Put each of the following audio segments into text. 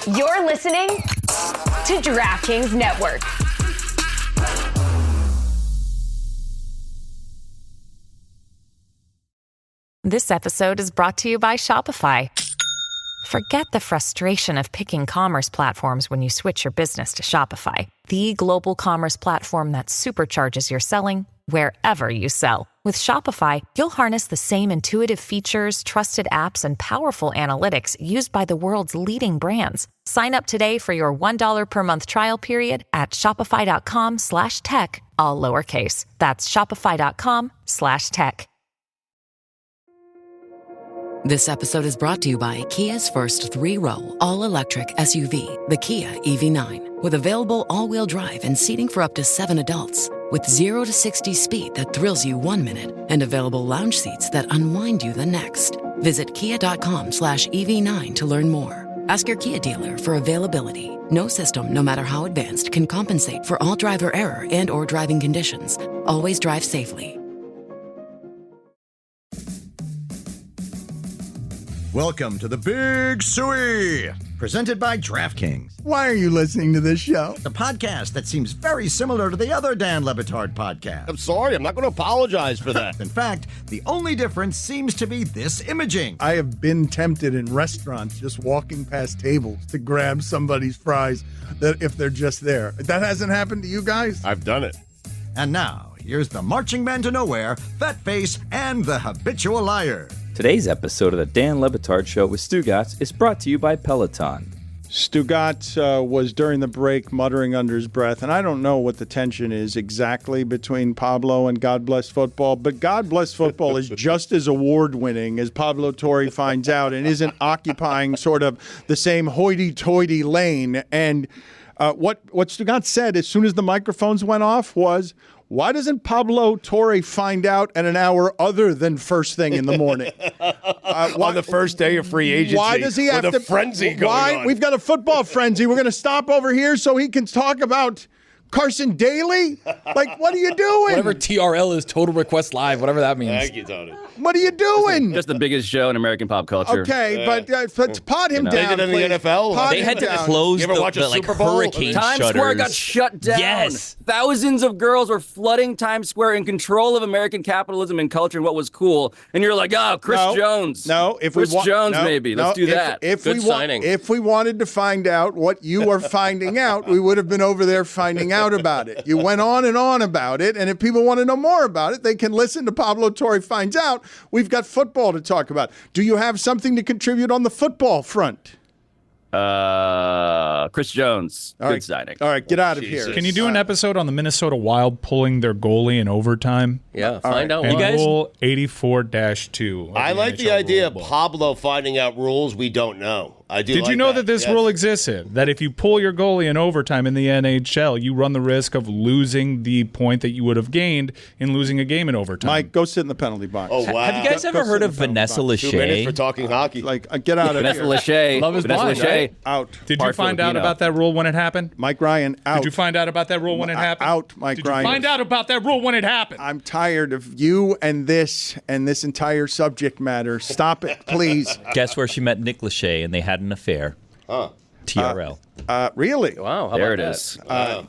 You're listening to DraftKings Network. This episode is brought to you by Shopify. Forget the frustration of picking commerce platforms when you switch your business to Shopify, the global commerce platform that supercharges your selling wherever you sell. With Shopify, you'll harness the same intuitive features, trusted apps, and powerful analytics used by the world's leading brands. Sign up today for your $1 per month trial period at shopify.com/tech, all lowercase. That's shopify.com/tech. This episode is brought to you by Kia's first 3-row, all-electric SUV, the Kia EV9, with available all-wheel drive and seating for up to 7 adults, with 0 to 60 speed that thrills you 1 minute and available lounge seats that unwind you the next. Visit kia.com/EV9 to learn more. Ask your Kia dealer for availability. No system, no matter how advanced, can compensate for all driver error and or driving conditions. Always drive safely. Welcome to the Big Suey, presented by DraftKings, Why are you listening to this show? the podcast that seems very similar to the other Dan Le Batard podcast. I'm sorry, I'm not going to apologize for that. In fact, the only difference seems to be this imaging. I have been tempted in restaurants just walking past tables to grab somebody's fries that if they're just there. That hasn't happened to you guys? I've done it. And now, here's the marching man to nowhere, Fat Face, and the habitual liar. Today's episode of the Dan Le Batard Show with Stugotz is brought to you by Peloton. Stugotz was during the break muttering under his breath, and I don't know what the tension is exactly between Pablo and God Bless Football, but God Bless Football is just as award-winning as Pablo Torre finds out and isn't occupying sort of the same hoity-toity lane. And what Stugotz said as soon as the microphones went off was, why doesn't Pablo Torre find out at an hour other than first thing in the morning? On the first day of free agency. Why does he have with to? a frenzy going on? We've got a football frenzy. We're going to stop over here so he can talk about Carson Daly? Like, what are you doing? Whatever TRL is, Total Request Live, whatever that means. Thank you, Tony. What are you doing? Just the biggest show in American pop culture. Okay, but let's pot him They down, did it in the please. NFL. Pot They him had to down. close You ever watch a Super Bowl? hurricane Times shutters. Square got shut down. Yes. Thousands of girls were flooding Times Square in control of American capitalism and culture and what was cool. And you're like, oh, Chris Jones. No, if Chris we want Jones, no, maybe. no, Let's do that. If Good we signing. If we wanted to find out what you are finding out, we would have been over there finding out about it. You went on and on about it, and if people want to know more about it, they can listen to Pablo Torre Finds Out. We've got football to talk about. Do you have something to contribute on the football front? Chris Jones. All Good right. signing. All right, get out of Jesus. here. Can you do an episode on the Minnesota Wild pulling their goalie in overtime? Yeah, find out And why. Rule 84-2. I like the NHL idea of rulebook. Pablo finding out rules we don't know. I do. Did like you know that this Yes. rule existed? That if you pull your goalie in overtime in the NHL, you run the risk of losing the point that you would have gained in losing a game in overtime. Mike, go sit in the penalty box. Oh, wow. Have you guys Go ever heard sit of in the Vanessa penalty 2 minutes for Lachey? talking hockey. Like, get out of Vanessa here. Lachey. Love is Vanessa blind, Lachey. right? Out. Did you Part find out Filipino. about that rule when it happened? Mike Ryan, out. Did you find out about that rule when it happened? Out, Mike Did you Ryan. find out about that rule when it happened? I'm tired of you and this entire subject matter. Stop it, please. Guess where she met Nick Lachey and they had an affair? TRL. Really? Wow, how There about it that? is.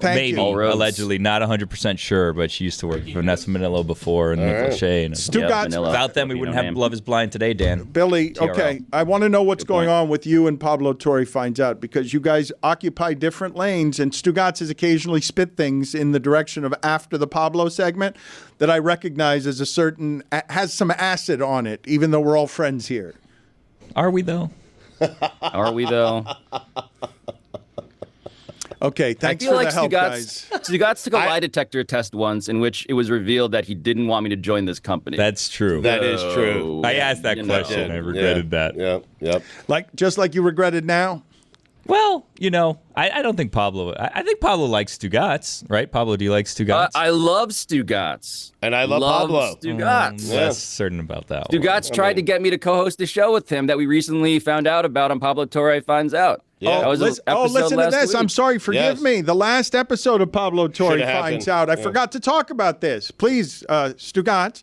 Thank Maybe, you. allegedly, not 100% sure, but she used to work for Vanessa Manillo before and Nick Lachey. And, Stugotz- Vanilla. Without them, we wouldn't have Love is Blind today, Dan. Billy, TRL. okay, I want to know what's going on with you and Pablo Torre Finds Out because you guys occupy different lanes, and Stugotz has occasionally spit things in the direction of after the Pablo segment that I recognize as has some acid on it, even though we're all friends here. Are we, though? Are we, though? Okay, thanks I feel for like the help, guys. Stugotz took a lie detector test once in which it was revealed that he didn't want me to join this company. That's true. That is true. I asked that You know. question. I regretted that. Yep. Just like you regretted now? Well, I don't think Pablo. I think Pablo likes Stugotz, right? Pablo, do you like Stugotz? I love Stugotz. And I love Pablo. Stugotz. Less certain about that one. Stugotz tried to get me to co-host a show with him that we recently found out about on Pablo Torre Finds Out. Yeah. That was an episode listen to last this. week. I'm sorry, forgive Yes. me. The last episode of Pablo Torre Should've Finds happened. Out, I forgot to talk about this. Please, Stugotz,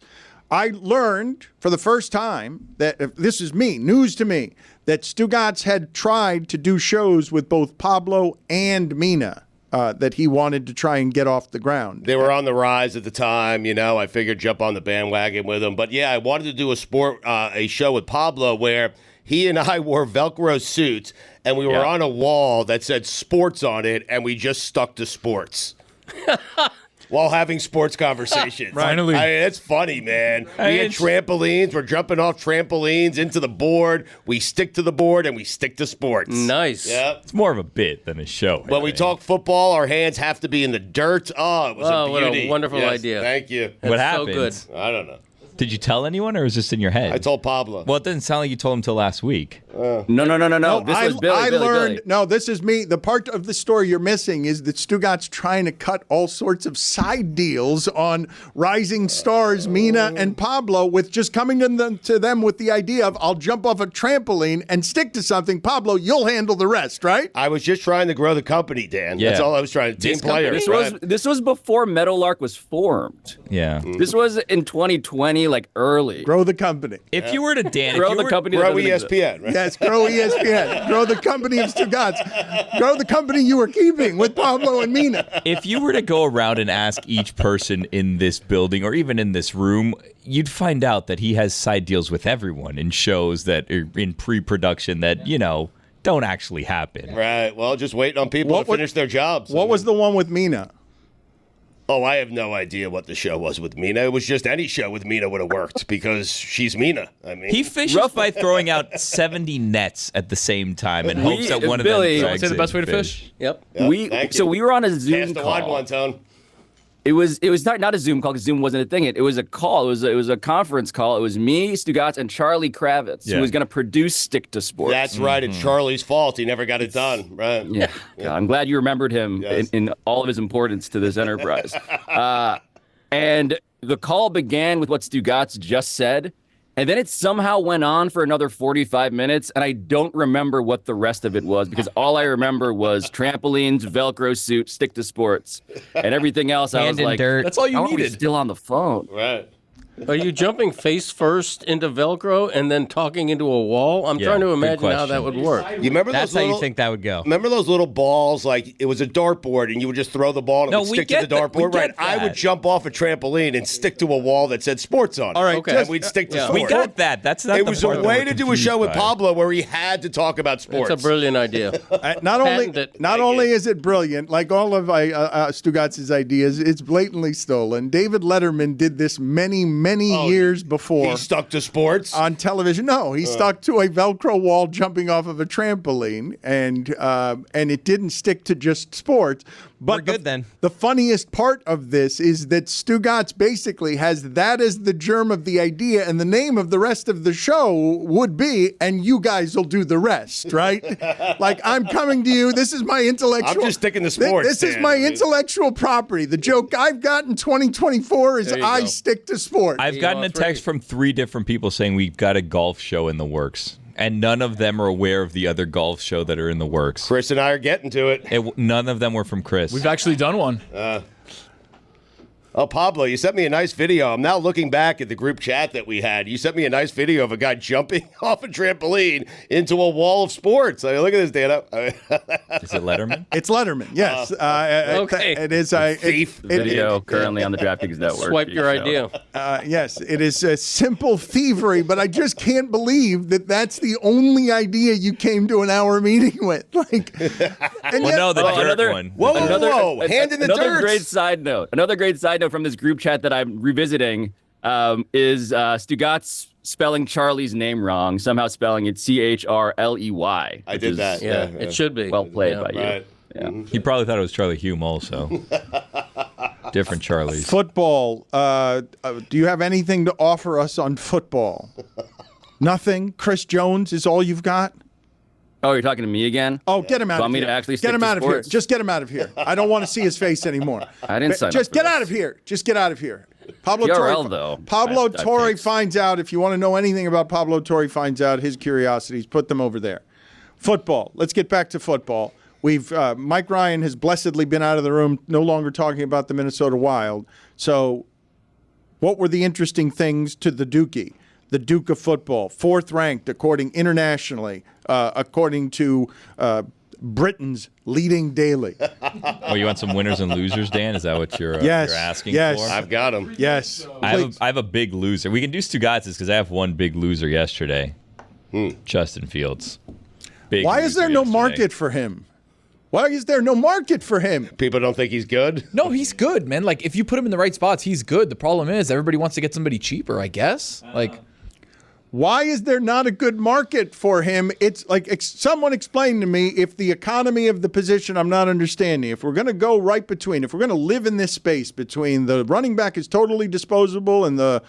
I learned for the first time that this is news to me, that Stugotz had tried to do shows with both Pablo and Mina. That he wanted to try and get off the ground. They were on the rise at the time, I figured jump on the bandwagon with them. But yeah, I wanted to do a show with Pablo where he and I wore Velcro suits and we were on a wall that said sports on it and we just stuck to sports. While having sports conversations. Finally. It's funny, man. We had trampolines. We're jumping off trampolines into the board. We stick to the board, and we stick to sports. Nice. Yep. It's more of a bit than a show. When we talk football, our hands have to be in the dirt. Oh, it was a beauty. What a wonderful idea. Thank you. What That's happened? so good. I don't know. Did you tell anyone, or was this in your head? I told Pablo. Well, it doesn't sound like you told him till last week. No. This was Billy. I learned. Billy. No, this is me. The part of the story you're missing is that Stugotz trying to cut all sorts of side deals on rising stars, Mina and Pablo, with just coming to them with the idea of, I'll jump off a trampoline and stick to something. Pablo, you'll handle the rest, right? I was just trying to grow the company, Dan. Yeah. That's all I was trying to. Team players. This was before Meadowlark was formed. Yeah. This was in 2020, like early. Grow the company. If you were to, Dan, Grow the company. Grow ESPN, right? Yes, grow ESPN. Grow the company of Stugotz. Grow the company you were keeping with Pablo and Mina. If you were to go around and ask each person in this building or even in this room, you'd find out that he has side deals with everyone in shows that are in pre-production that, don't actually happen. Right. Well, just waiting on people to finish their jobs. What was the one with Mina? Oh, I have no idea what the show was with Mina. It was just any show with Mina would have worked because she's Mina. I mean, he fishes by throwing out 70 nets at the same time and hopes that one Billy, of them drags say the best in way to fish. Yep. Thank you. We were on a Zoom Pass the call. wide one, Tone. It was not a Zoom call because Zoom wasn't a thing. It was a call. It was a conference call. It was me, Stugotz, and Charlie Kravitz, who was going to produce Stick to Sports. That's right. It's Charlie's fault. He never got it done. Right. Yeah. God, I'm glad you remembered him in all of his importance to this enterprise. And the call began with what Stugotz just said, and then it somehow went on for another 45 minutes, and I don't remember what the rest of it was because all I remember was trampolines, Velcro suit, Stick to Sports, and everything else. I was like, dirt. That's all you how are we needed. still on the phone? Right. Are you jumping face first into Velcro and then talking into a wall? I'm trying to good imagine how that question. would work. You remember That's those how little, you think that would go. Remember those little balls? Like it was a dartboard, and you would just throw the ball and it No, would we stick to get the that. We dartboard. Right. get I would that. jump off a trampoline and stick to a wall that said sports on it. All right, Okay. And we'd stick to sports. We got that. That's not It the was a part that way we're to do a confused show with by. Pablo where he had to talk about sports. It's a brilliant idea. Not Patent it. only is it brilliant, like all of Stugotz's ideas, it's blatantly stolen. David Letterman did this many years before. He stuck to sports on television. No, he stuck to a Velcro wall jumping off of a trampoline, and it didn't stick to just sports. But We're good then. The funniest part of this is that Stugotz basically has that as the germ of the idea, and the name of the rest of the show would be, and you guys will do the rest, right? Like, I'm coming to you. This is my intellectual. I'm just sticking to sports. This is my intellectual property. The joke I've got in 2024 is I stick to sports. I've gotten a text from 3 different people saying we've got a golf show in the works. And none of them are aware of the other golf show that are in the works. Chris and I are getting to it. None of them were from Chris. We've actually done one. Oh, Pablo, you sent me a nice video. I'm now looking back at the group chat that we had. You sent me a nice video of a guy jumping off a trampoline into a wall of sports. I mean, look at this, Dana. Is it Letterman? It's Letterman, yes. Okay. It is Thief. Video currently on the DraftKings Network. Swipe your idea. Yes, it is a simple thievery, but I just can't believe that that's the only idea you came to an hour meeting with. Like, and Well, no, the dirt another- one. Whoa, whoa. Hand in the Another dirt. great side note. Another great side note from this group chat that I'm revisiting is Stugotz spelling Charlie's name wrong, somehow spelling it Charley. I did that. Yeah, it should be. Well played by you. Right. Yeah. He probably thought it was Charlie Hume also. Different Charlies. football. Do you have anything to offer us on football? Nothing? Chris Jones is all you've got? Oh, you're talking to me again? Oh, get him out Want of me here. to actually Get stick him to out of here. sports? Just get him out of here. I don't want to see his face anymore. I didn't sign Just up for get this. out of here. Just get out of here. Pablo TRL, Torre, though. Pablo I've Torre takes. finds out. If you want to know anything about Pablo Torre, finds out his curiosities. Put them over there. Football. Let's get back to football. We've Mike Ryan has blessedly been out of the room, no longer talking about the Minnesota Wild. So What were the interesting things to the Dookie? The Duke of football, 4th ranked according internationally, according to Britain's leading daily. Oh, you want some winners and losers, Dan? Is that what you're asking for? I've got them. Yes. I have a big loser. We can do Stugotz because I have one big loser yesterday. Justin Fields. Why is there no market for him? Why is there no market for him? People don't think he's good? No, he's good, man. Like, if you put him in the right spots, he's good. The problem is everybody wants to get somebody cheaper, I guess. Like, why is there not a good market for him? It's like, someone explain to me if the economy of the position I'm not understanding. If we're going to go right between, if we're going to live in this space between the running back is totally disposable and the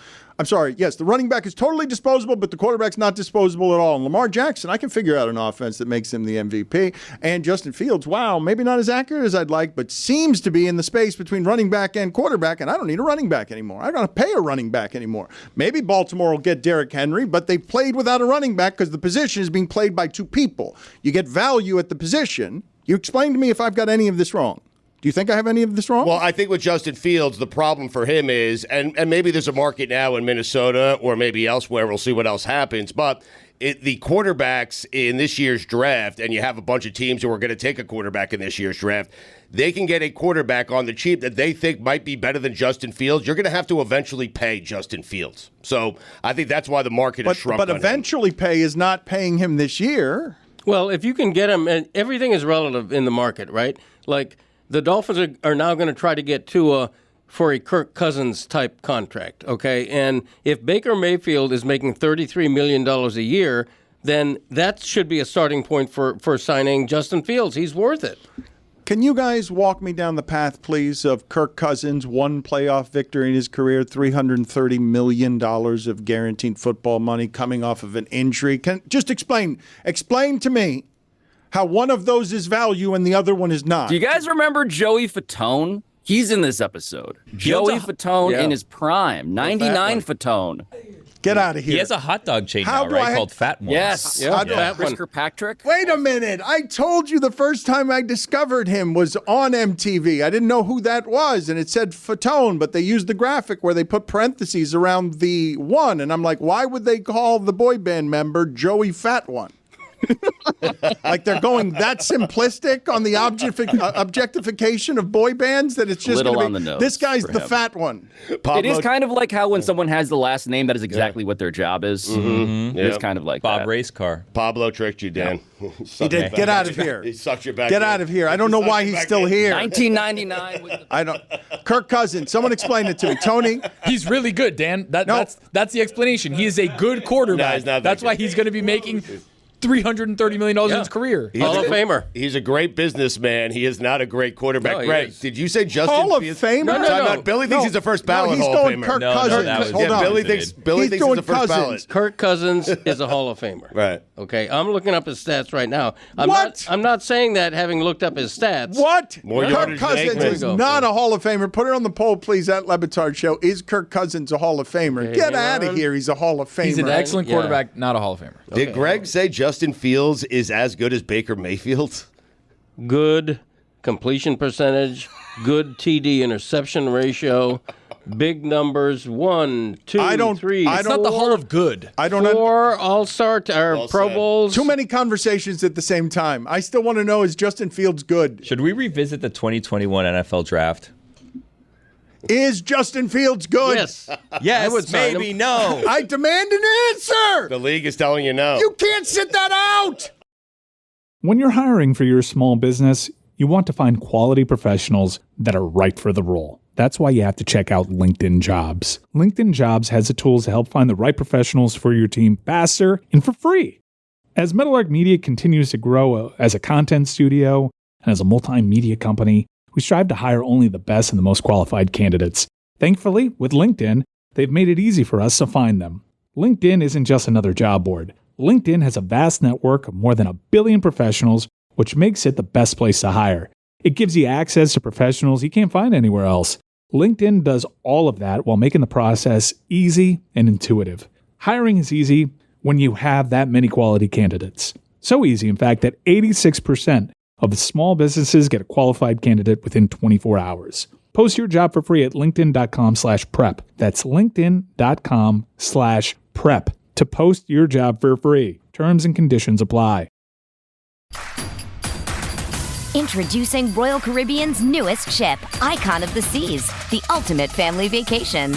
running back is totally disposable, but the quarterback's not disposable at all. And Lamar Jackson, I can figure out an offense that makes him the MVP. And Justin Fields, wow, maybe not as accurate as I'd like, but seems to be in the space between running back and quarterback, and I don't need a running back anymore. I don't have to pay a running back anymore. Maybe Baltimore will get Derrick Henry, but they've played without a running back because the position is being played by 2 people. You get value at the position. You explain to me if I've got any of this wrong. Do you think I have any of this wrong? Well, I think with Justin Fields, the problem for him is, and maybe there's a market now in Minnesota or maybe elsewhere. We'll see what else happens. But the quarterbacks in this year's draft, and you have a bunch of teams who are going to take a quarterback in this year's draft, they can get a quarterback on the cheap that they think might be better than Justin Fields. You're going to have to eventually pay Justin Fields. So I think that's why the market has shrunk. But eventually pay is not paying him this year. Well, if you can get him, and everything is relative in the market, right? Like, the Dolphins are now going to try to get Tua for a Kirk Cousins type contract, okay? And if Baker Mayfield is making $33 million a year, then that should be a starting point for signing Justin Fields. He's worth it. Can you guys walk me down the path, please, of Kirk Cousins, 1 playoff victory in his career, $330 million of guaranteed football money coming off of an injury? Just explain to me how one of those is value and the other one is not. Do you guys remember Joey Fatone? He's in this episode. Joey Fatone in his prime, 99 Fatone. Get out of here. He has a hot dog chain now, right? Called Fat Ones. Yes. Brisker Patrick. Wait a minute. I told you the first time I discovered him was on MTV. I didn't know who that was, and it said Fatone, but they used the graphic where they put parentheses around the 1, and I'm like, why would they call the boy band member Joey Fat One? Like they're going that simplistic on the objectification of boy bands that it's just going to be on the nose. This guy's the fat one. It is kind of like how when someone has the last name, that is exactly what their job is. Mm-hmm. It's kind of like Bob Race Car. Pablo tricked you, Dan. He did. Get out of here. He sucked your back. Get out of here. I don't know why he's still here. 1999. I don't. Kirk Cousins. Someone explain it to me. Tony. He's really good, Dan. That's the explanation. He is a good quarterback. That's why he's going to be making $330 million in his career. Hall of Famer. He's a great businessman. He is not a great quarterback. No, Greg, did you say Justin Hall of Fields? Famer? No. Billy thinks he's a first ballot he's Hall going of Famer. Kirk Cousins. Hold on. Billy thinks he's a first ballot. Kirk Cousins is a Hall of Famer. Right. Okay. I'm looking up his stats right now. I'm not saying that having looked up his stats. What? More Kirk Cousins is not a Hall of Famer. Put it on the poll, please, at Batard Show. Is Kirk Cousins a Hall of Famer? Okay, Get out of here. He's a Hall of Famer. He's an excellent quarterback, not a Hall of Famer. Did Greg say Justin Fields is as good as Baker Mayfield? Good completion percentage, good TD interception ratio, big numbers, 1, 2, 3. It's not the Hall of Good. I don't know. 4 All-Star or Pro Bowls. Too many conversations at the same time. I still want to know, is Justin Fields good? Should we revisit the 2021 NFL draft? Is Justin Fields good? Yes. Yes, maybe, no. I demand an answer. The league is telling you no. You can't sit that out. When you're hiring for your small business, you want to find quality professionals that are right for the role. That's why you have to check out LinkedIn Jobs. LinkedIn Jobs has the tools to help find the right professionals for your team faster and for free. As Meadowlark Media continues to grow as a content studio and as a multimedia company, we strive to hire only the best and the most qualified candidates. Thankfully, with LinkedIn, they've made it easy for us to find them. LinkedIn isn't just another job board. LinkedIn has a vast network of more than 1 billion professionals, which makes it the best place to hire. It gives you access to professionals you can't find anywhere else. LinkedIn does all of that while making the process easy and intuitive. Hiring is easy when you have that many quality candidates. So easy, in fact, that 86% of the small businesses get a qualified candidate within 24 hours. Post your job for free at linkedin.com/prep. That's linkedin.com/prep to post your job for free. Terms and conditions apply. Introducing Royal Caribbean's newest ship, Icon of the Seas, the ultimate family vacation.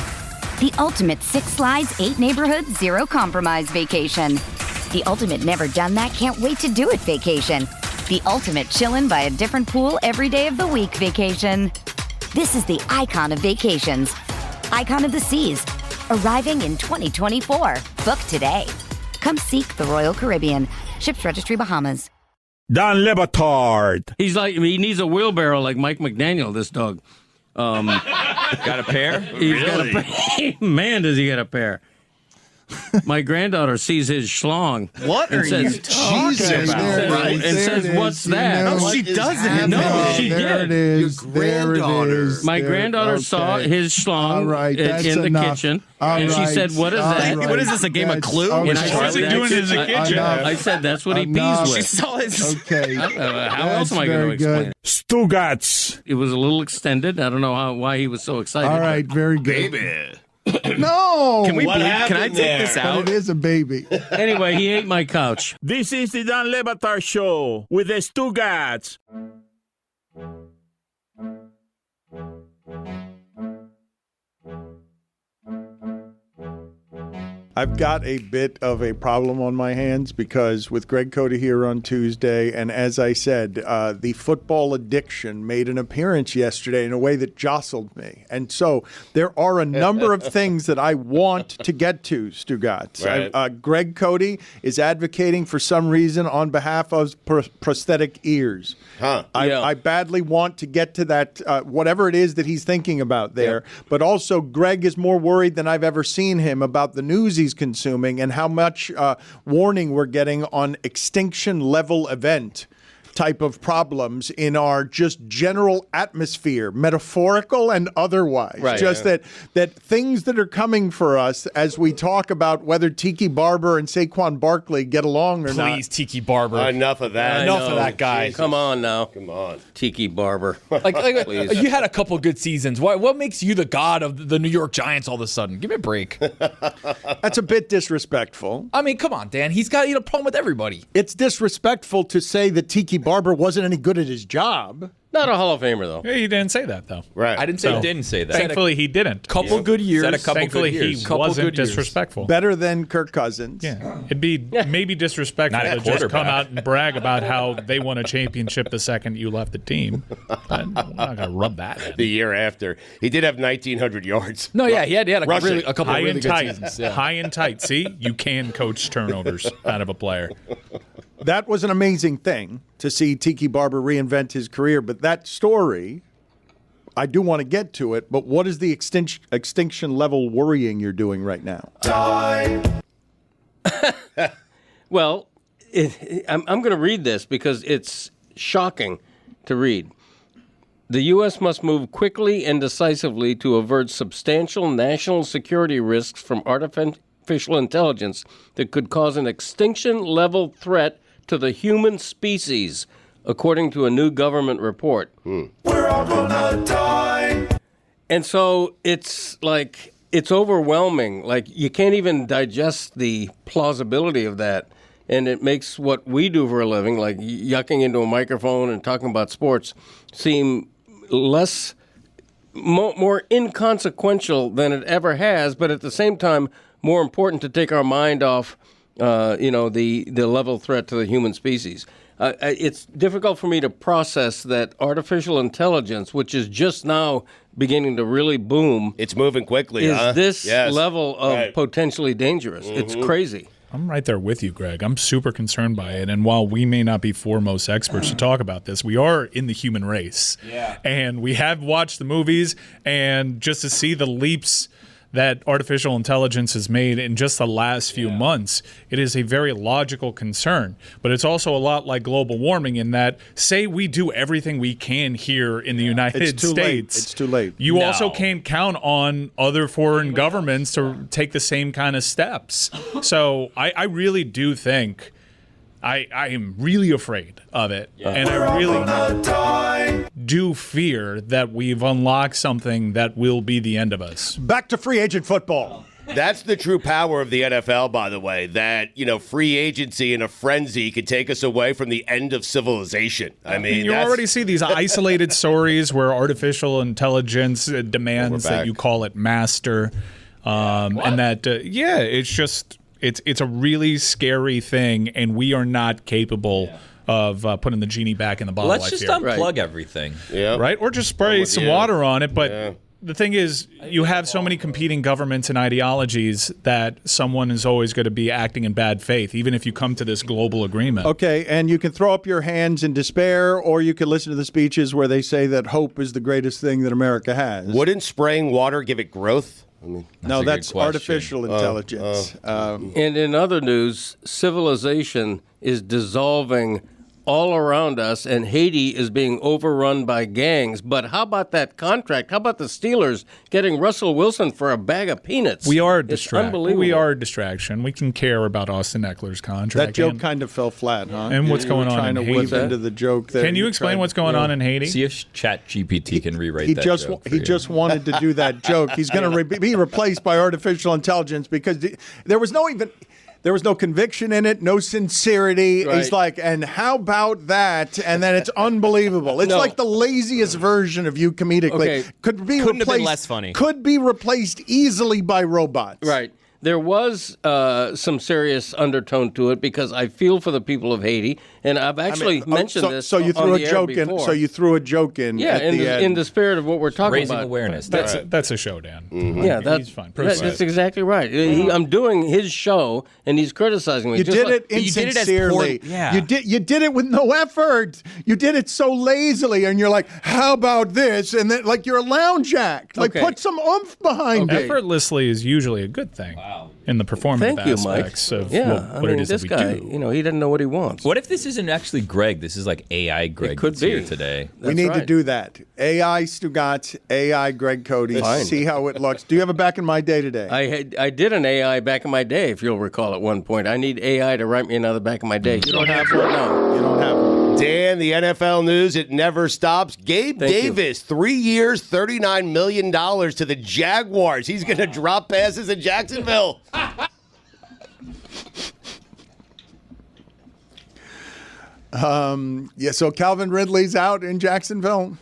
The ultimate 6 slides, 8 neighborhoods, 0 compromise vacation. The ultimate never done that, can't wait to do it vacation. The ultimate chillin' by a different pool every day of the week vacation. This is the Icon of Vacations. Icon of the Seas, arriving in 2024. Book today. Come seek the Royal Caribbean. Ships Registry, Bahamas. Don Le Batard. He needs a wheelbarrow like Mike McDaniel, this dog. Got a pair? He's got a pair. Man, does he get a pair. My granddaughter sees his schlong. What are you talking about? And says, "What's that?" No, she doesn't. No, she there did. It is. Your granddaughter. My granddaughter saw his schlong in the kitchen, and she said, "What is that? What is this, a game of Clue?" And I What's he said, doing in the kitchen? I said, "That's what he pees with." She saw his. Okay. How else am I going to explain it? Stugotz. It was a little extended. I don't know why he was so excited. All right, very good. Baby. No. Can I happened take this But out? it is a baby. Anyway, he ate my couch. This is the Don Le Batard Show with the Stugotz. I've got a bit of a problem on my hands because with Greg Cote here on Tuesday, and as I said, the football addiction made an appearance yesterday in a way that jostled me. And so there are a number of things that I want to get to, Stugotz. Right. Greg Cote is advocating for some reason on behalf of prosthetic ears. I badly want to get to that, whatever it is that he's thinking about there. But also, Greg is more worried than I've ever seen him about the news he's consuming and how much warning we're getting on extinction level event type of problems in our just general atmosphere, metaphorical and otherwise. Right, that things that are coming for us as we talk about whether Tiki Barber and Saquon Barkley get along or not. Please, Tiki Barber. Enough of that. Enough of that guy. Jesus. Come on now. Come on. Tiki Barber. Like Please. you had a couple good seasons. What makes you the god of the New York Giants all of a sudden? Give me a break. That's a bit disrespectful. I mean, come on, Dan. He's got a problem with everybody. It's disrespectful to say that Tiki Barber wasn't any good at his job. Not a Hall of Famer, though. Yeah, he didn't say that, though. Right. I didn't say that. Thankfully, he didn't. Couple good years. Said a couple Thankfully, good years. he Couple wasn't good years. disrespectful. Better than Kirk Cousins. Yeah. It'd be maybe disrespectful Not a to just come quarterback. out and brag about how they won a championship the second you left the team. But I'm not going to rub that in. The year after. He did have 1,900 yards. No, yeah, he had a Rushing. couple High of really and good tight. seasons. Yeah. High and tight. See, you can coach turnovers out of a player. That was an amazing thing to see Tiki Barber reinvent his career. But that story, I do want to get to it. But what is the extinction level worrying you're doing right now? Well, I'm going to read this because it's shocking to read. The U.S. must move quickly and decisively to avert substantial national security risks from artificial intelligence that could cause an extinction-level threat to the human species, according to a new government report. We're all gonna die. And so it's like, it's overwhelming. Like, you can't even digest the plausibility of that. And it makes what we do for a living, like yucking into a microphone and talking about sports, seem less, more inconsequential than it ever has, but at the same time, more important to take our mind off, the level threat to the human species. It's difficult for me to process that artificial intelligence, which is just now beginning to really boom. It's moving quickly, is this Yes. level of Right. potentially dangerous. It's crazy. I'm right there with you, Greg. I'm super concerned by it. And while we may not be foremost experts to talk about this, we are in the human race. Yeah. And we have watched the movies, and just to see the leaps that artificial intelligence has made in just the last few months, it is a very logical concern. But it's also a lot like global warming in that, say we do everything we can here in the United It's too States. late. It's too late. You also can't count on other foreign governments to take the same kind of steps. So I really do think I am really afraid of it. And I really do fear that we've unlocked something that will be the end of us. Back to free agent football. That's the true power of the NFL, by the way, that, free agency in a frenzy could take us away from the end of civilization. I mean, you already see these isolated stories where artificial intelligence demands that you call it master. And that, it's just, it's a really scary thing, and we are not capable of putting the genie back in the bottle. Let's just unplug everything. Yeah. Right? Or just spray some water on it, but... The thing is, you have so many competing governments and ideologies that someone is always going to be acting in bad faith, even if you come to this global agreement. Okay, and you can throw up your hands in despair, or you can listen to the speeches where they say that hope is the greatest thing that America has. Wouldn't spraying water give it growth? That's artificial intelligence. And in other news, civilization is dissolving all around us, and Haiti is being overrun by gangs. But how about that contract? How about the Steelers getting Russell Wilson for a bag of peanuts? We are a distraction. We are a distraction. We can care about Austin Eckler's contract. That joke kind of fell flat, huh? And what's going on in Haiti? Trying to whip into the joke there. Can you explain what's going on in Haiti? See if ChatGPT can rewrite that joke. He just wanted to do that joke. He's going to be replaced by artificial intelligence because there was no conviction in it, no sincerity. Right. He's like, and how about that? And then it's unbelievable. It's like the laziest version of you comedically. Okay. Couldn't have been less funny. Could be replaced easily by robots. Right. There was some serious undertone to it because I feel for the people of Haiti, and I've actually mentioned this. So you threw on the a joke air before. in. So you threw a joke in. Yeah, at the end. in the spirit of what we're talking Raising about. awareness. That's a show, Dan. Mm-hmm. Yeah, he's fine. That's exactly right. I'm doing his show, and he's criticizing me. You did it insincerely. Yeah. You did it with no effort. You did it so lazily, and you're like, "How about this?" And then, like, you're a lounge act. Like, put some oomph behind it. Effortlessly is usually a good thing in the performative aspects of what it is this that we guy, do. he doesn't know what he wants. What if this isn't actually Greg? This is like AI Greg could that's be. here today. We need to do that. AI Stugotz, AI Greg Cote. See how it looks. Do you have a back in my day today? I did an AI back in my day, if you'll recall at one point. I need AI to write me another back in my day. You don't have one? No. You don't have one. Dan, the NFL news, it never stops. Gabe Davis, 3 years, $39 million to the Jaguars. He's going to drop passes in Jacksonville. So Calvin Ridley's out in Jacksonville.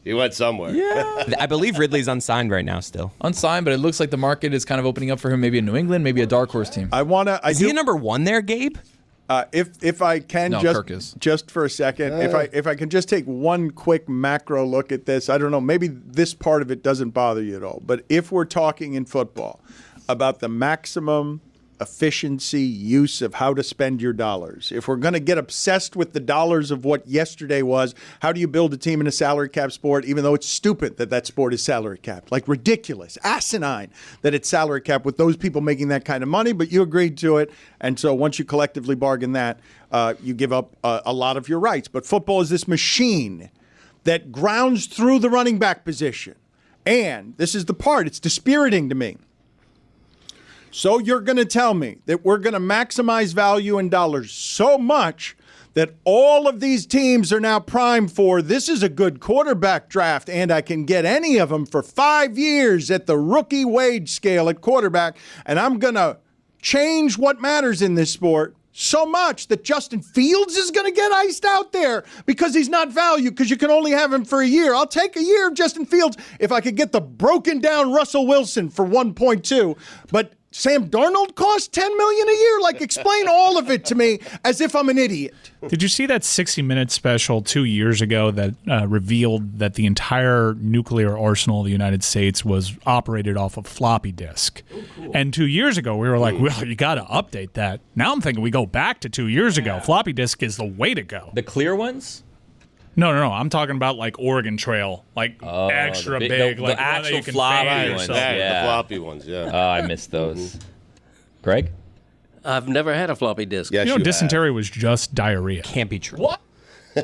He went somewhere. Yeah. I believe Ridley's unsigned right now still. Unsigned, but it looks like the market is kind of opening up for him, maybe in New England, maybe a dark horse team. Is he a number one there, Gabe? If I can Kirk is. just for a second, if I can just take one quick macro look at this, I don't know, maybe this part of it doesn't bother you at all, but if we're talking in football about the maximum efficiency use of how to spend your dollars, if we're going to get obsessed with the dollars of what yesterday was, how do you build a team in a salary cap sport, even though it's stupid that sport is salary capped, like ridiculous, asinine that it's salary capped with those people making that kind of money, but you agreed to it, and so once you collectively bargain that, you give up a lot of your rights. But football is this machine that grounds through the running back position, and this is the part, it's dispiriting to me. So you're going to tell me that we're going to maximize value in dollars so much that all of these teams are now primed for, this is a good quarterback draft, and I can get any of them for 5 years at the rookie wage scale at quarterback, and I'm going to change what matters in this sport so much that Justin Fields is going to get iced out there because he's not valued because you can only have him for a year. I'll take a year of Justin Fields if I could get the broken down Russell Wilson for 1.2, but Sam Darnold costs $10 million a year. Like, explain all of it to me as if I'm an idiot. Did you see that 60-minute special 2 years ago that revealed that the entire nuclear arsenal of the United States was operated off of floppy disk? Oh, cool. And 2 years ago, we were like, well, you got to update that. Now I'm thinking we go back to 2 years ago. Floppy disk is the way to go. The clear ones? No. I'm talking about like Oregon Trail, like extra big, like the actual you can floppy ones. Yeah, the floppy ones. Yeah. Oh, I missed those. Greg, I've never had a floppy disk. Yes, dysentery was just diarrhea. Can't be true. What?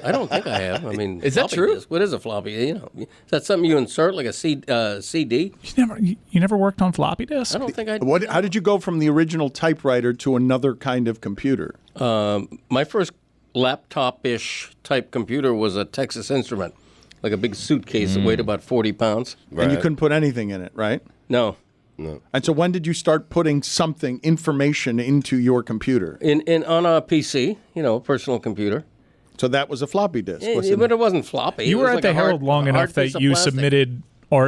I don't think I have. I mean, is that true? Disk. What is a floppy? Is that something you insert like a CD? You never worked on floppy disk? I don't think I did. How did you go from the original typewriter to another kind of computer? My first laptop-ish type computer was a Texas Instrument. like a big suitcase that weighed about 40 pounds. And you couldn't put anything in it, right? No. And so when did you start putting information into your computer? On a PC, personal computer. So that was a floppy disk. But it wasn't floppy. You It were was at like the a Herald hard- long hard enough piece that of you plastic. submitted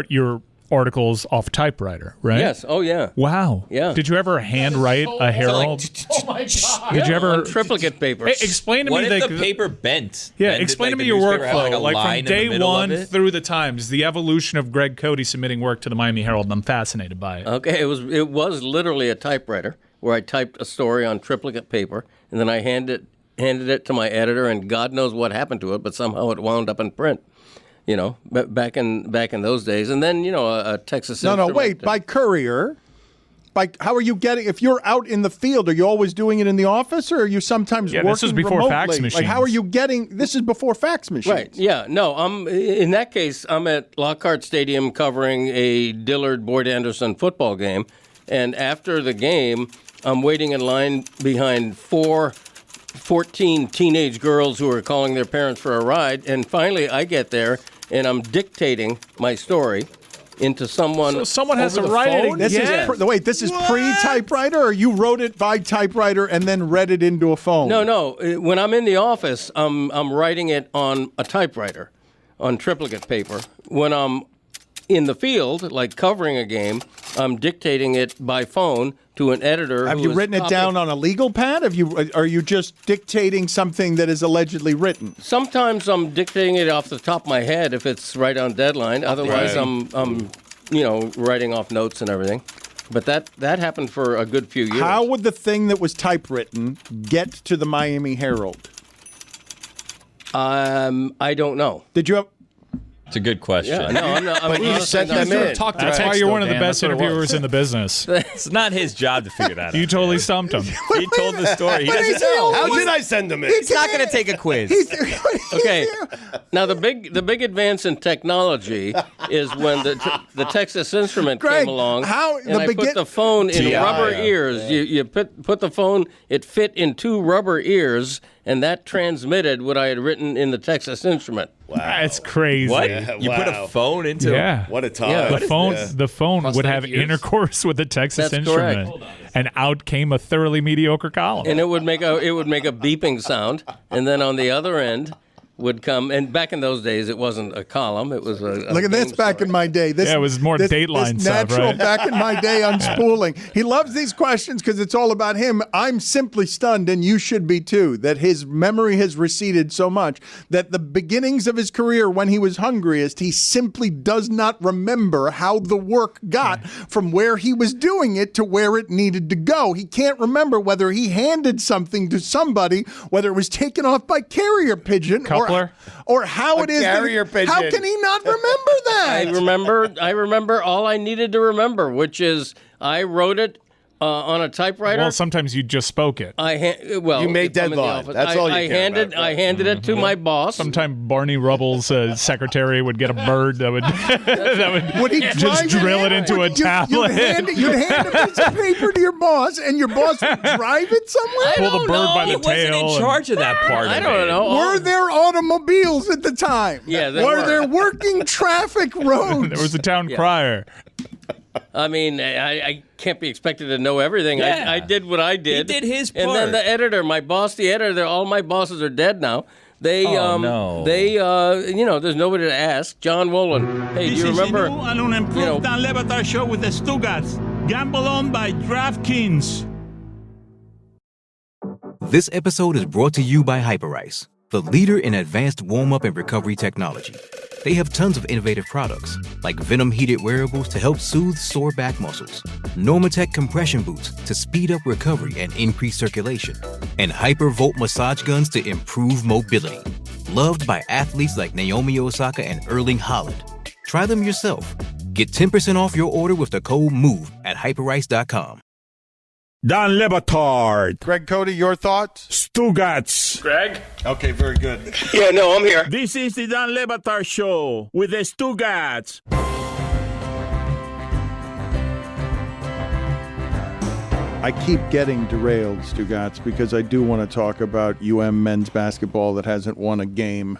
your articles off typewriter, right? Yes. Oh, yeah. Wow. Yeah. Did you ever handwrite a Herald? Oh, my God. Did you ever on triplicate paper? Explain to What me if the paper bent? Yeah, And did, explain to like, me the your newspaper have, workflow, like, a like line from in the day middle of one it? through the Times, the evolution of Greg Cote submitting work to the Miami Herald. I'm fascinated by it. Okay, it was literally a typewriter where I typed a story on triplicate paper, and then I handed it to my editor, and God knows what happened to it, but somehow it wound up in print. Back in those days, and then a Texas. No, wait. By courier. How are you getting? If you're out in the field, are you always doing it in the office, or are you sometimes working this is before remotely? fax machines. Like, how are you getting? This is before fax machines. Right. Yeah. No. In that case, I'm at Lockhart Stadium covering a Dillard Boyd Anderson football game, and after the game, I'm waiting in line behind 14 teenage girls who are calling their parents for a ride, and finally I get there and I'm dictating my story into someone. So someone has over to the write phone? it. This is pre-typewriter, or you wrote it by typewriter and then read it into a phone? No. When I'm in the office, I'm writing it on a typewriter, on triplicate paper. When I'm in the field, like covering a game, I'm dictating it by phone to an editor. Have you written it down on a legal pad? Are you just dictating something that is allegedly written? Sometimes I'm dictating it off the top of my head if it's right on deadline. Otherwise, Right. I'm writing off notes and everything. But that happened for a good few years. How would the thing that was typewritten get to the Miami Herald? I don't know. Did you have? It's a good question. Yeah, no, I'm not. But you sent them in. That's why you're one of the best interviewers in the business. It's not his job to figure that out. You totally stumped him. He told the story. He But doesn't is he know. always- How did I send them in? He's not going to take a quiz. Okay. Now the big advance in technology is when the Texas Instrument Greg, came along. how- and the I begin- put the phone in TI, rubber yeah. ears. You put the phone. It fit in two rubber ears, and that transmitted what I had written in the Texas Instrument. Wow. That's crazy. What? Yeah, You put wow. a phone into Yeah. What a time. Yeah. The phone would have Prosthetic ears. intercourse with the Texas That's Instrument, correct. and out came a thoroughly mediocre column. And it would make a beeping sound, and then on the other end would come. And back in those days, it wasn't a column; it was a Look at this game back story. in my day. This, Yeah, it was more Dateline this stuff, natural right? back in my day unspooling. He loves these questions because it's all about him. I'm simply stunned, and you should be too, that his memory has receded so much that the beginnings of his career when he was hungriest, he simply does not remember how the work got from where he was doing it to where it needed to go. He can't remember whether he handed something to somebody, whether it was taken off by carrier pigeon Coupler? or how it is. carrier pigeon. How can he not remember that? I remember all I needed to remember, which is I wrote it on a typewriter. Well, sometimes you just spoke it. You made if I'm in the deadline. office, That's all you I care handed about, right? I handed it to my boss. Sometimes Barney Rubble's secretary would get a bird that would Would he just drive drill it into a tablet. You'd hand a piece of paper to your boss, and your boss would drive it somewhere? Pull the bird by He the tail. wasn't in charge of that part I of don't it. know. Were there automobiles at the time? Yeah, there were were. there working traffic roads? There was a town crier. I mean, I can't be expected to know everything. Yeah. I did what I did. He did his And then part. the editor, my boss, the editor, all my bosses are dead now. They, no. there's nobody to ask. John Wolin. Hey, do you remember? This is the new and unimproved Dan Le Batard show with the Stugotz. Gamble on by DraftKings. This episode is brought to you by Hyperice, the leader in advanced warm-up and recovery technology. They have tons of innovative products, like Venom-heated wearables to help soothe sore back muscles, Normatec compression boots to speed up recovery and increase circulation, and Hypervolt massage guns to improve mobility. Loved by athletes like Naomi Osaka and Erling Haaland. Try them yourself. Get 10% off your order with the code MOVE at hyperice.com. Dan Le Batard. Greg Cote, your thoughts? Stugotz. Greg? Okay, very good. Yeah, no, I'm here. This is the Dan Le Batard show with the Stugotz. I keep getting derailed, Stugotz, because I do want to talk about men's basketball that hasn't won a game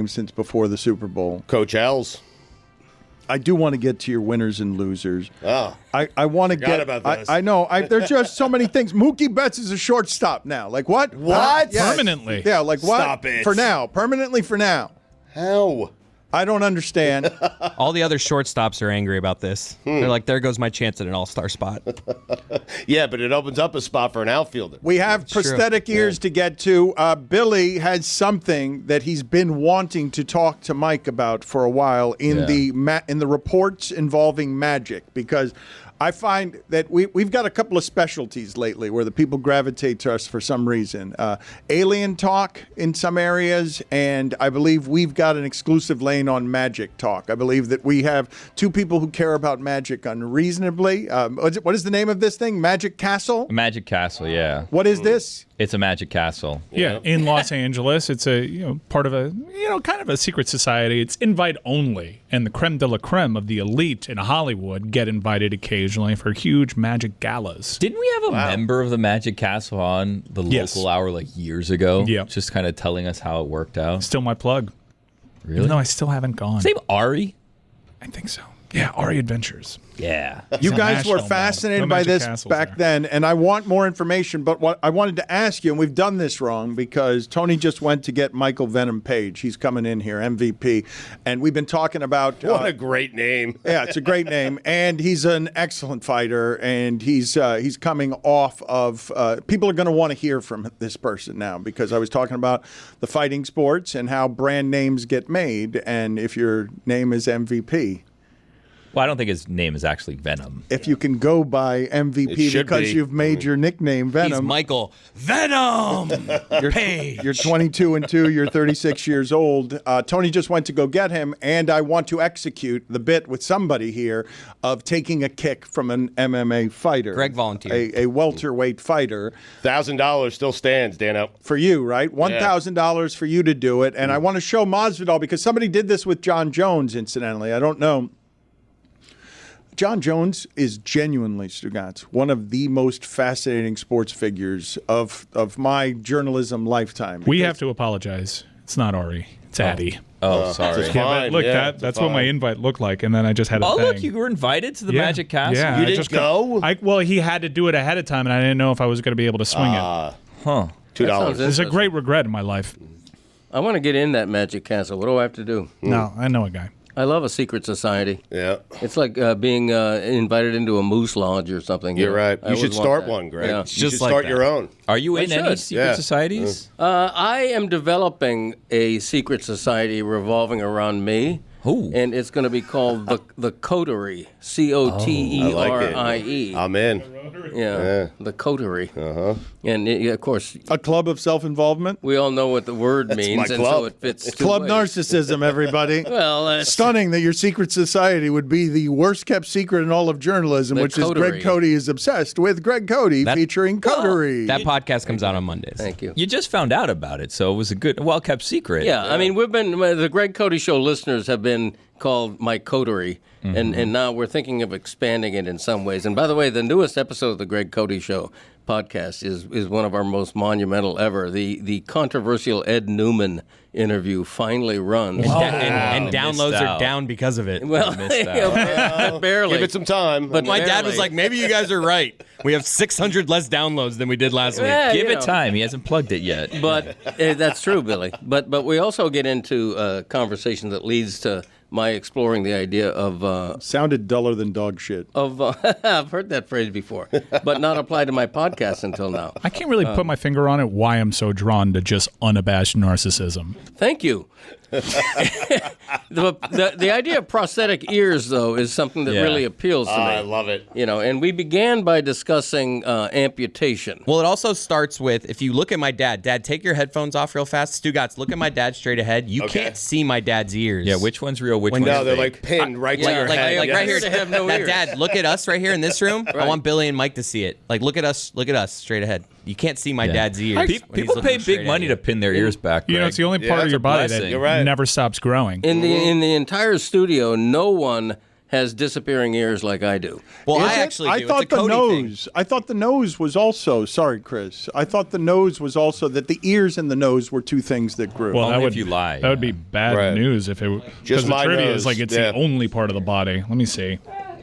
since before the Super Bowl. Coach L's. I do want to get to your winners and losers. Oh, I want to get. about this. I know. There's just so many things. Mookie Betts is a shortstop now. Like what? What? Yeah, Permanently? Yeah. Like what? Stop it. For now. Permanently for now. How? I don't understand. All the other shortstops are angry about this. They're like, there goes my chance at an all-star spot. Yeah, but it opens up a spot for an outfielder. We have prosthetic ears to get to. Billy has something that he's been wanting to talk to Mike about for a while in the reports involving Magic, because I find that we've got a couple of specialties lately where the people gravitate to us for some reason. Alien talk in some areas, and I believe we've got an exclusive lane on Magic talk. I believe that we have two people who care about Magic unreasonably. What is the name of this thing? Magic Castle? Magic Castle, yeah. What is this? It's a Magic Castle. Yeah, in Los Angeles. It's a part of a kind of a secret society. It's invite only, and the creme de la creme of the elite in Hollywood get invited occasionally for huge Magic galas. Didn't we have a member of the Magic Castle on the local hour like years ago? Yeah, just kind of telling us how it worked out. Still my plug. Really? No, I still haven't gone. His name Ari? I think so. Yeah, Ari Adventures. Yeah. You guys were fascinated by this back then, and I want more information, but what I wanted to ask you, and we've done this wrong because Tony just went to get Michael Venom Page. He's coming in here, MVP, and we've been talking about... What a great name. Yeah, it's a great name, and he's an excellent fighter, and he's coming off of... people are going to want to hear from this person now, because I was talking about the fighting sports and how brand names get made, and if your name is MVP... Well, I don't think his name is actually Venom. If you can go by MVP because you've made your nickname Venom. He's Michael Venom Page. You're 22-2. You're 36 years old. Tony just went to go get him, and I want to execute the bit with somebody here of taking a kick from an MMA fighter. Greg volunteered. A welterweight fighter. $1,000 still stands, Dano. For you, right? $1,000 for you to do it. And I want to show Masvidal, because somebody did this with John Jones, incidentally. I don't know. John Jones is genuinely, Stugotz, one of the most fascinating sports figures of my journalism lifetime. We have to apologize. It's not Ari. It's Addy. Oh, sorry. That's what my invite looked like, and then I just had a thing. Look, you were invited to the Magic Castle? Yeah, you didn't go? Well, he had to do it ahead of time, and I didn't know if I was going to be able to swing it. Huh. $2. There's a great regret in my life. I want to get in that Magic Castle. What do I have to do? No, I know a guy. I love a secret society. Yeah. It's like being invited into a moose lodge or something. You're right. You should start one, Greg. Yeah. You should start your own. Are you in any secret societies? I am developing a secret society revolving around me. Ooh. And it's going to be called the Coterie. Coterie. I'm in. Yeah, the Coterie. And of course, a club of self-involvement. We all know what the word means, and so it fits. Club narcissism, everybody. Well, stunning that your secret society would be the worst-kept secret in all of journalism, which is Greg Cote is obsessed with. Greg Cote featuring Coterie. That podcast comes out on Mondays. Thank you. You just found out about it, so it was a good, well-kept secret. Yeah, I mean, the Greg Cote Show listeners have been called my Coterie, and now we're thinking of expanding it in some ways. And by the way, the newest episode of the Greg Cote Show podcast is one of our most monumental ever. The controversial Ed Newman interview finally runs. And downloads are down because of it. Well, barely. Give it some time. But my dad was like, maybe you guys are right. We have 600 less downloads than we did last week. Give it time. He hasn't plugged it yet. But that's true, Billy. But we also get into a conversation that leads to my exploring the idea of... sounded duller than dog shit. I've heard that phrase before, but not applied to my podcast until now. I can't really put my finger on it why I'm so drawn to just unabashed narcissism. Thank you. The idea of prosthetic ears, though, is something that really appeals to me. I love it. And we began by discussing amputation. Well, it also starts with, if you look at my dad, take your headphones off real fast. Stugotz, look at my dad straight ahead. You can't see my dad's ears. Yeah, which one's real, which one's fake? No, they're like pinned right to your head. Like right here. They have no ears. Dad, look at us right here in this room. Right. I want Billy and Mike to see it. Like, look at us straight ahead. You can't see my dad's ears. People pay big money to pin their ears back. Greg. It's the only part of your body that never stops growing. In the entire studio, no one has disappearing ears like I do. Well, Is I it? actually do. I thought it's a the Cote nose. thing. I thought the nose was also. Sorry, Chris. I thought the nose was also that the ears and the nose were two things that grew. Well, Only if you lie. That would be bad Right. news if it. Just Because the my trivia nose, is like it's yeah. the only part of the body. Let me see.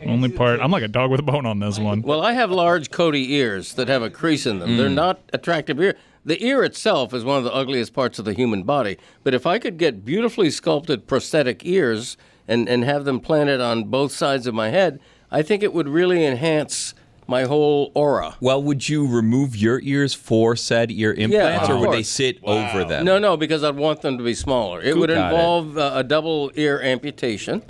Only part. I'm like a dog with a bone on this one. Well, I have large Cote ears that have a crease in them. They're not attractive ear. The ear itself is one of the ugliest parts of the human body. But if I could get beautifully sculpted prosthetic ears and have them planted on both sides of my head, I think it would really enhance my whole aura. Well, would you remove your ears for said ear implants, of or would they course. sit over them? No, because I'd want them to be smaller. It would Got it. involve a double ear amputation. Good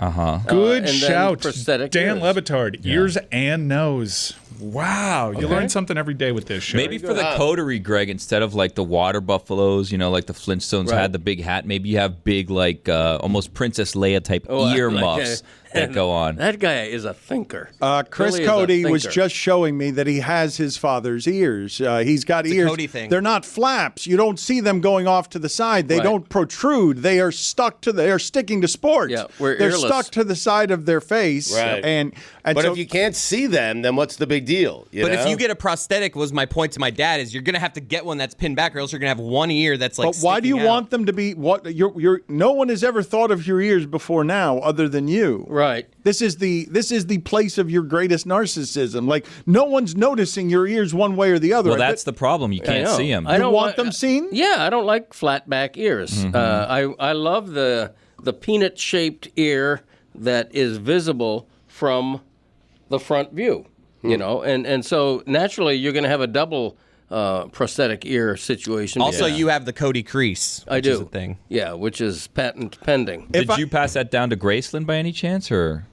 and then shout, prosthetic Dan ears. Lebitard. Ears and nose. Wow, you learn something every day with this show. Maybe for the coterie, Greg, instead of like the water buffaloes, like the Flintstones Right. had the big hat, maybe you have big, like almost Princess Leia type Oh, ear like, muffs that go on. That guy is a thinker. Chris Really is a Cote was thinker. just showing me that he has his father's ears. He's got It's a ears. Cote thing. They're not flaps. You don't see them going off to the side. They Right. don't protrude. They are stuck to. They are sticking to sports. Yeah, we're They're earless. stuck to the side of their face. Right. And But so, if you can't see them, then what's the big deal? But know? if you get a prosthetic, was my point to my dad, is you're going to have to get one that's pinned back, or else you're going to have one ear that's like. but why do you sticking out. want them to be what? You're. No one has ever thought of your ears before now, other than you. Right. This is the place of your greatest narcissism. Like no one's noticing your ears one way or the other. Well, that's the problem. You can't know. see them. I You don't want them seen? Yeah, I don't like flat back ears. I love the peanut shaped ear that is visible from the front view. And so naturally you're going to have a double prosthetic ear situation. Also, you have the Cote crease. I which do. Is a thing. Yeah, which is patent pending. Did you pass that down to Graceland by any chance, or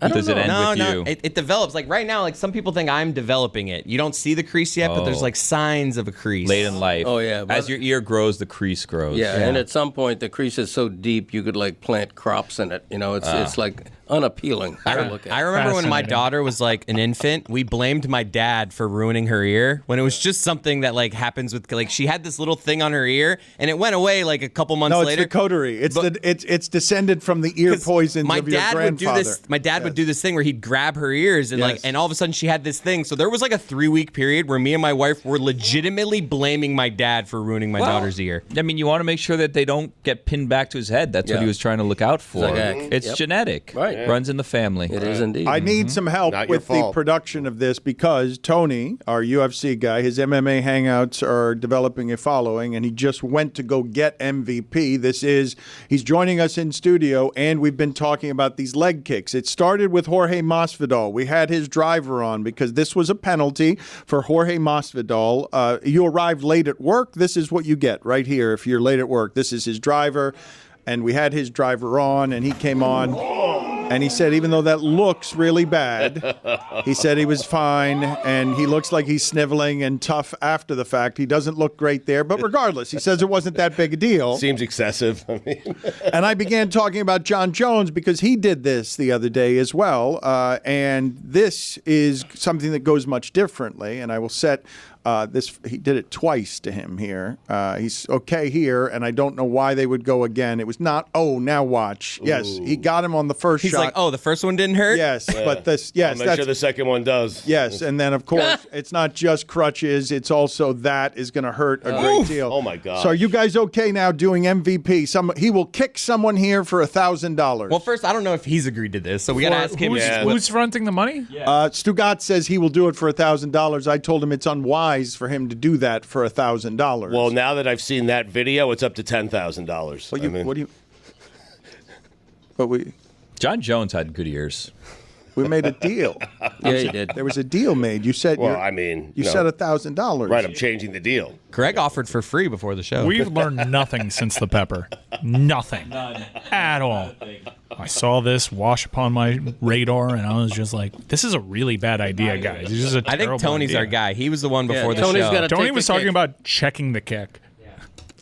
does it end with you? It develops. Like right now, like some people think I'm developing it. You don't see the crease yet, but there's like signs of a crease. Late in life. Oh, yeah, but- As your ear grows, the crease grows. Yeah, and at some point the crease is so deep you could like plant crops in it. It's like unappealing to look at. I remember when my Fascinating. daughter was like an infant, we blamed my dad for ruining her ear when it was just something that like happens with like she had this little thing on her ear and it went away like a couple months No, it's later. the coterie. It's descended from the ear 'Cause poisons my of your dad would do grandfather. this. My dad would do this thing where he'd grab her ears and Yes. and all of a sudden she had this thing. So there was like a 3-week period where me and my wife were legitimately blaming my dad for ruining my daughter's ear. I mean, you want to make sure that they don't get pinned back to his head. That's what Yeah. he was trying to look out for. Zagak. It's Yep. genetic. Right. Runs in the family. It is indeed. I need some help Not your with the fault. production of this because Tony, our UFC guy, his MMA hangouts are developing a following, and he just went to go get MVP. He's joining us in studio, and we've been talking about these leg kicks. It started with Jorge Masvidal. We had his driver on because this was a penalty for Jorge Masvidal. You arrived late at work. This is what you get right here if you're late at work. This is his driver, and we had his driver on, and he came on. And he said, even though that looks really bad, he said he was fine, and he looks like he's sniveling and tough after the fact. He doesn't look great there, but regardless, he says it wasn't that big a deal. Seems excessive. I mean, And I began talking about John Jones because he did this the other day as well, and this is something that goes much differently, and I will set this. He did it twice to him here. He's okay here, and I don't know why they would go again. It was not, now watch. Yes, he got him on the first He's shot. like, the first one didn't hurt? Yes, but yes, I'll make sure the second one does. Yes, and then of course it's not just crutches; it's also that is going to hurt a great deal. Oh my God! So are you guys okay now doing MVP? He will kick someone here for $1,000. Well, first, I don't know if he's agreed to this, so we got to ask him. Who's fronting the money? Stugotz says he will do it for $1,000. I told him it's unwise for him to do that for $1,000. Well, now that I've seen that video, it's up to $10,000. What do you? But John Jones had good ears. we made a deal. Yeah, he did. There was a deal made. You said Well, you said $1,000. Right, I'm changing the deal. Greg offered for free before the show. We've learned nothing since the pepper. Nothing. At all. I saw this wash upon my radar, and I was just like, this is a really bad idea, guys. This is a I think terrible Tony's idea. our guy. He was the one before the Tony's show. gotta Tony take was the talking kick. about checking the kick.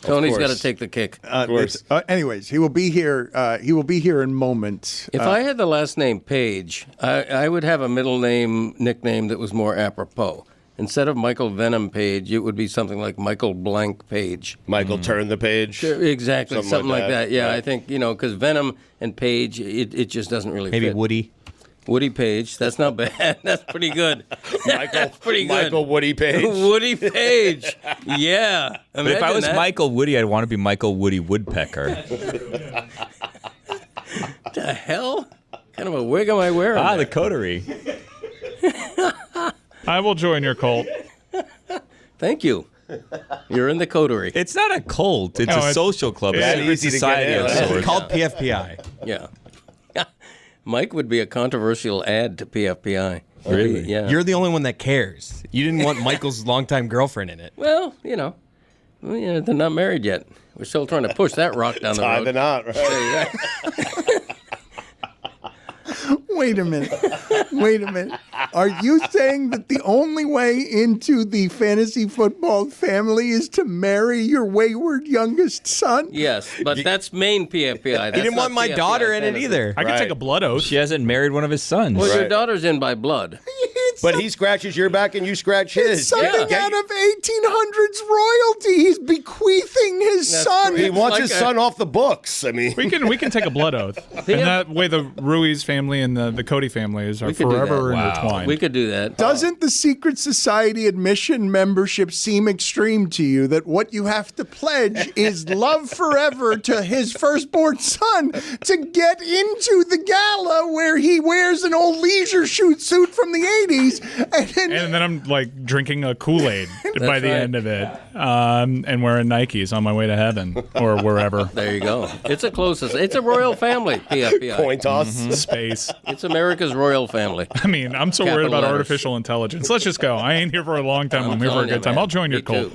Tony's course. got to take the kick. Of course. Anyways, he will be here. He will be here in moments. If I had the last name Page, I would have a middle name nickname that was more apropos. Instead of Michael Venom Page, it would be something like Michael Blank Page. Michael Turn the Page. Exactly, something like that. Yeah, Right. I think, because Venom and Page, it just doesn't really Maybe fit. Woody. Woody Page. That's not bad. That's pretty good. That's pretty good. Michael Woody Page. Woody Page. Yeah. But if I was Michael Woody, I'd want to be Michael Woody Woodpecker. The hell? What kind of a wig am I wearing? The coterie. I will join your cult. Thank you. You're in the coterie. It's not a cult. It's a social club. It's a secret society of sorts. It's called PFPI. Yeah. Mike would be a controversial ad to PFPI. Really? Yeah. You're the only one that cares. You didn't want Michael's longtime girlfriend in it. Well, they're not married yet. We're still trying to push that rock down the road. They're not, right? Wait a minute. Are you saying that the only way into the fantasy football family is to marry your wayward youngest son? Yes, but that's main PFPI. He didn't want my daughter in it either. I could take a blood oath. She hasn't married one of his sons. Well, your daughter's in by blood. But he scratches your back and you scratch his. It's something out of 1800s royalty. He's bequeathing his son. He wants his son off the books. I mean, we can take a blood oath, and that way the Ruiz family and the Cote families are forever intertwined. We could do that. Doesn't the secret society admission membership seem extreme to you? That what you have to pledge is love forever to his firstborn son to get into the gala where he wears an old leisure suit from the 80s. And then I'm like drinking a Kool-Aid by the end of it, and wearing Nikes on my way to heaven or wherever. There you go. It's a royal family, PFPI. Coin toss. Space. It's America's royal family. I mean, I'm so worried about artificial intelligence. Let's just go. I ain't here for a long time. I'm here for a good time. I'll join your cult.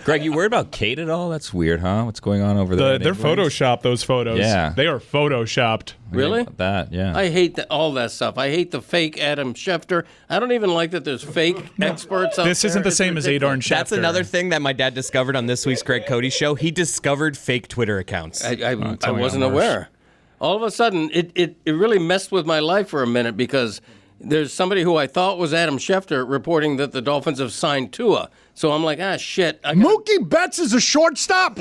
Greg, you worried about Kate at all? That's weird, huh? What's going on over there? They're photoshopped, those photos. Yeah. They are photoshopped. Really? That, yeah. I hate all that stuff. I hate the fake Adam Schefter. I don't even like that there's fake experts out This isn't the same as Adorn Schefter. That's another thing that my dad discovered on this week's Greg Cote show. He discovered fake Twitter accounts. I wasn't aware. All of a sudden, it really messed with my life for a minute because there's somebody who I thought was Adam Schefter reporting that the Dolphins have signed Tua. So I'm like, shit. Mookie Betts is a shortstop.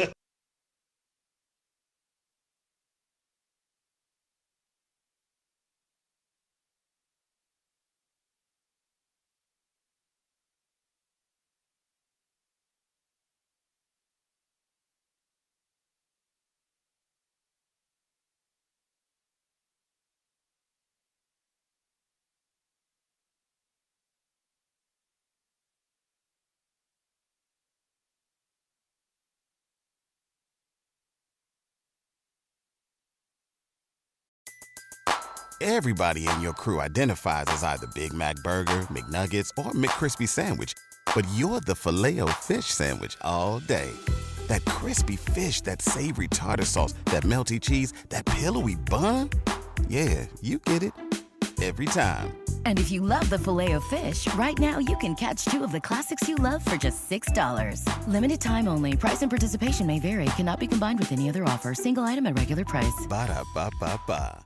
Everybody in your crew identifies as either Big Mac Burger, McNuggets, or McCrispy Sandwich. But you're the Filet-O-Fish Sandwich all day. That crispy fish, that savory tartar sauce, that melty cheese, that pillowy bun. Yeah, you get it. Every time. And if you love the Filet-O-Fish, right now you can catch two of the classics you love for just $6. Limited time only. Price and participation may vary. Cannot be combined with any other offer. Single item at regular price. Ba-da-ba-ba-ba.